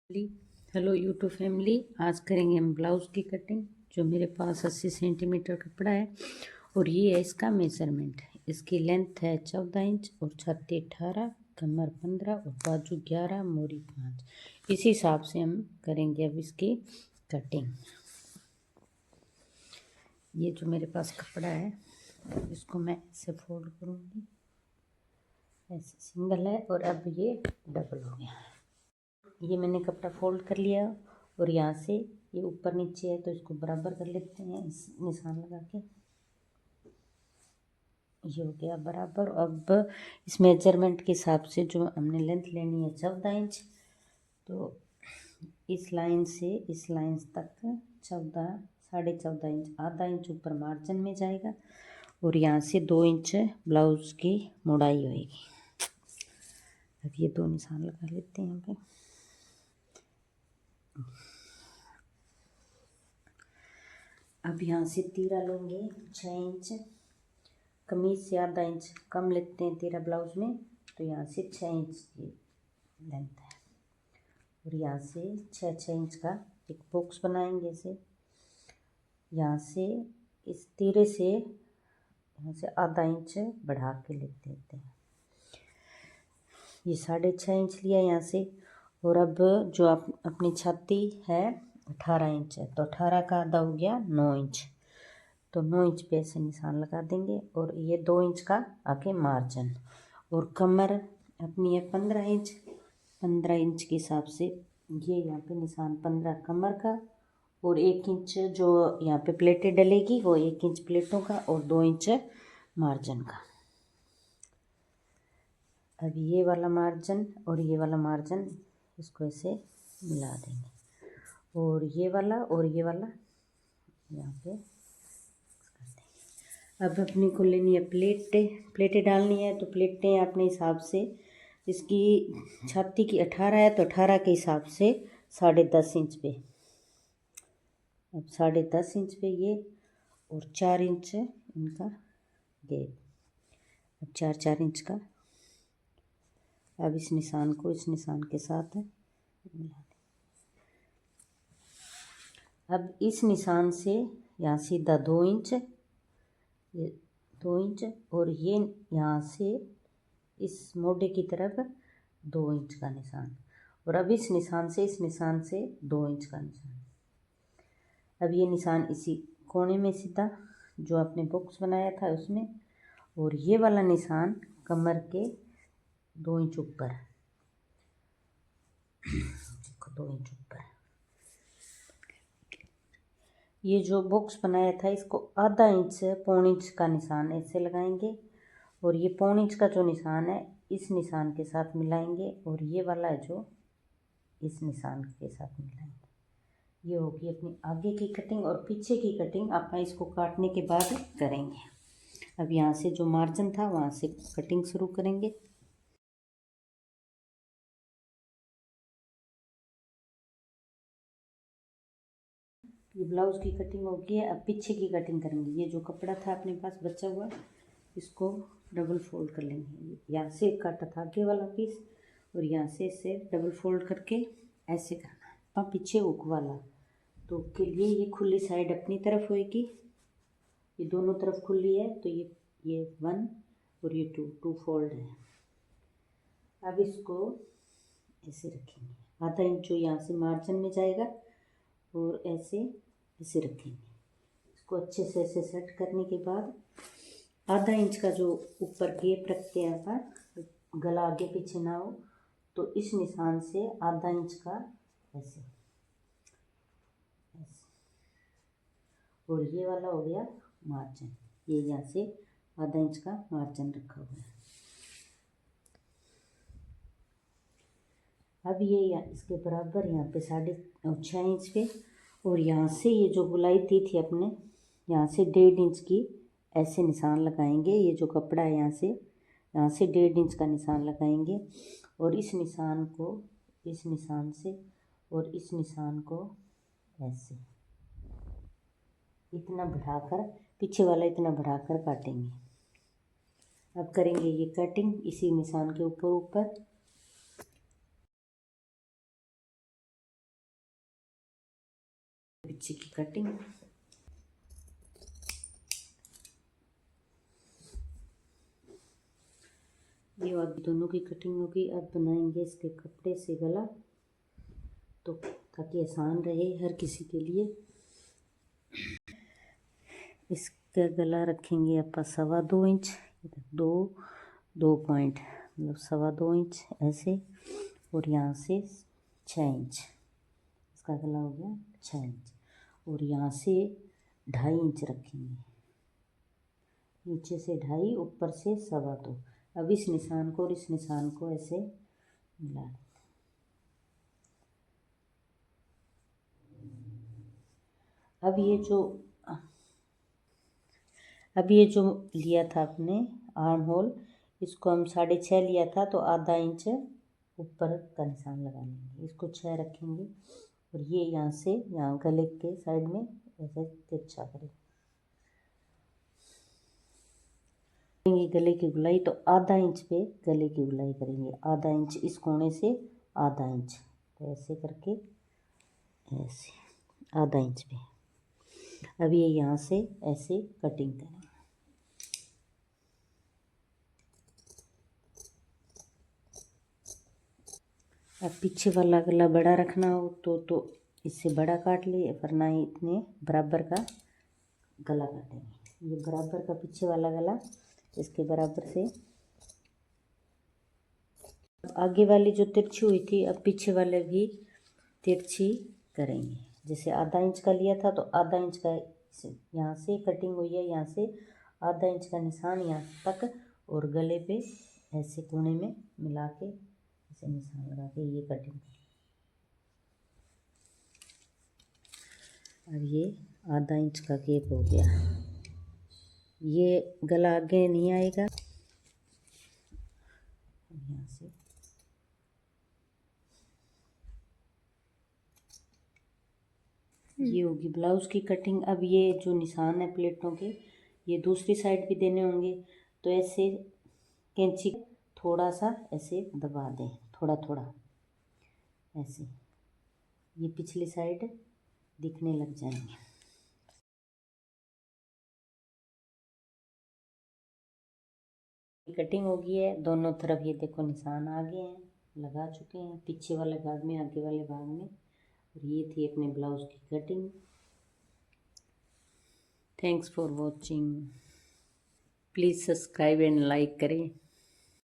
Hello YouTube family, आज करेंगे हम ब्लाउज़ की कटिंग। जो मेरे पास 80 सेंटीमीटर कपड़ा है और ये है इसका मेज़रमेंट। इसकी लेंथ है 14 इंच और छाती 18, कमर 15 और बाजू 11, मोरी 5। इसी हिसाब से हम करेंगे अब इसकी कटिंग। ये जो मेरे पास कपड़ा है इसको मैं ऐसे फोल्ड करूँगी, ऐसे सिंगल है और अब ये डबल हो गया। ये मैंने कपड़ा फोल्ड कर लिया और यहाँ से ये ऊपर नीचे है तो इसको बराबर कर लेते हैं इस निशान लगा के। ये हो गया बराबर। अब इस मेजरमेंट के हिसाब से जो हमने लेंथ लेनी है 14 इंच, तो इस लाइन से इस लाइन तक 14, 14.5 इंच, आधा इंच ऊपर मार्जिन में जाएगा और यहाँ से 2 इंच ब्लाउज की मोड़ाई होएगी। अब ये दो निशान लगा लेते हैं यहाँ पे। अब यहाँ से तीरा लेंगे 6 इंच, कमीज से आधा इंच कम लेते हैं तीरा ब्लाउज में, तो यहाँ से 6 इंच की लेंथ है और यहाँ से 6 इंच का एक बॉक्स बनाएंगे। इसे यहाँ से इस तीरे से यहाँ से आधा इंच बढ़ा के लेते हैं। ये 6.5 इंच लिया यहाँ से। और अब जो आप अपनी छाती है 18 इंच है, तो 18 का आधा हो गया 9 इंच, तो 9 इंच पे ऐसे निशान लगा देंगे और ये 2 इंच का आगे मार्जिन। और कमर अपनी है 15 इंच, 15 इंच के हिसाब से ये यहाँ पे निशान 15 कमर का और 1 इंच जो यहाँ पे प्लेटें डलेगी वो 1 इंच प्लेटों का और 2 इंच मार्जिन का। अब ये वाला मार्जिन और ये वाला मार्जिन इसको ऐसे मिला देंगे और ये वाला यहाँ पे कर देंगे। अब अपने को लेनी है प्लेटें डालनी है, तो प्लेटें अपने हिसाब से, इसकी छाती की 18 है तो 18 के हिसाब से 10.5 इंच पे, अब 10.5 इंच पे ये और 4 इंच इनका गैप, अब 4 इंच का। अब इस निशान को इस निशान के साथ मिला दें। अब इस निशान से यहाँ सीधा 2 इंच, ये 2 इंच और ये यहाँ से इस मोढे की तरफ 2 इंच का निशान और अब इस निशान से 2 इंच का निशान। अब ये निशान इसी कोने में सीधा जो आपने बॉक्स बनाया था उसमें, और ये वाला निशान कमर के 2 इंच ऊपर, देखो 2 इंच ऊपर। ये जो बॉक्स बनाया था इसको आधा इंच से 1.25 इंच का निशान ऐसे लगाएंगे और ये 1.25 इंच का जो निशान है इस निशान के साथ मिलाएंगे और ये वाला है जो इस निशान के साथ मिलाएंगे। ये होगी अपनी आगे की कटिंग और पीछे की कटिंग आप इसको काटने के बाद करेंगे। अब यहाँ से जो मार्जिन था वहाँ से कटिंग शुरू करेंगे। ये ब्लाउज़ की कटिंग हो गई है। अब पीछे की कटिंग करेंगे। ये जो कपड़ा था अपने पास बचा हुआ इसको डबल फोल्ड कर लेंगे। यहाँ से काटा था आगे वाला पीस और यहाँ से इसे डबल फोल्ड करके ऐसे करना है। अब पीछे हुक वाला, तो के लिए ये खुली साइड अपनी तरफ होएगी, ये दोनों तरफ खुली है, तो ये 1 और ये 2 फोल्ड है। अब इसको ऐसे रखेंगे, आधा इंच जो यहाँ से मार्जिन में जाएगा और ऐसे रखेंगे। इसको अच्छे से ऐसे सेट करने के बाद आधा इंच का जो ऊपर गैप रखते हैं अपन, गला आगे पीछे ना हो, तो इस निशान से आधा इंच का ऐसे और ये वाला हो गया मार्जिन। ये यहाँ से आधा इंच का मार्जिन रखा हुआ है। अब ये इसके बराबर यहाँ पे 6.5 इंच पे और यहाँ से ये जो गुलाई दी थी अपने, यहाँ से 1.5 इंच की ऐसे निशान लगाएंगे। ये जो कपड़ा है यहाँ से 1.5 इंच का निशान लगाएंगे और इस निशान को इस निशान से और इस निशान को ऐसे इतना बढ़ाकर, पीछे वाला इतना बढ़ाकर काटेंगे। अब करेंगे ये कटिंग इसी निशान के ऊपर। पीछे की कटिंग। ये अब दोनों की कटिंग होगी। अब बनाएंगे इसके कपड़े से गला, तो ताकि आसान रहे हर किसी के लिए। इसका गला रखेंगे आप 2.25 इंच, 2 पॉइंट मतलब 2.25 इंच ऐसे, और यहाँ से 6 इंच। इसका गला हो गया 6 इंच, और यहाँ से 2.5 इंच रखेंगे। नीचे से 2.5, ऊपर से 2.25। अब इस निशान को और इस निशान को ऐसे मिला। अब ये जो लिया था आपने आर्म होल, इसको हम 6.5 लिया था, तो आधा इंच ऊपर का निशान लगा लेंगे। इसको 6 रखेंगे, और ये यहाँ से यहाँ गले के साइड में ऐसे तिरछा करेंगे। गले की गुलाई तो आधा इंच पे गले की गुलाई करेंगे। आधा इंच इस कोने से, आधा इंच, तो ऐसे करके ऐसे आधा इंच पे। अब ये यहाँ से ऐसे कटिंग करेंगे। अब पीछे वाला गला बड़ा रखना हो तो इससे बड़ा काट ले, वरना ही इतने बराबर का गला काटेंगे। ये बराबर का पीछे वाला गला इसके बराबर से। आगे वाली जो तिरछी हुई थी, अब पीछे वाले भी तिरछी करेंगे। जैसे आधा इंच का लिया था, तो आधा इंच का यहाँ से कटिंग हुई है, यहाँ से आधा इंच का निशान यहाँ तक, और गले पे ऐसे कोने में मिला के ऐसे निशान लगा के ये कटिंग। अब ये आधा इंच का गैप हो गया। ये गला आगे नहीं आएगा। यहाँ से ये होगी ब्लाउज की कटिंग। अब ये जो निशान है प्लेटों के, ये दूसरी साइड भी देने होंगे, तो ऐसे कैंची थोड़ा सा ऐसे दबा दें, थोड़ा थोड़ा ऐसे, ये पिछली साइड दिखने लग जाएंगे। कटिंग हो गई है दोनों तरफ। ये देखो निशान आ गए हैं, लगा चुके हैं पीछे वाले भाग में, आगे वाले भाग में। और ये थी अपने ब्लाउज की cutting. Thanks for watching. Please subscribe and like करें।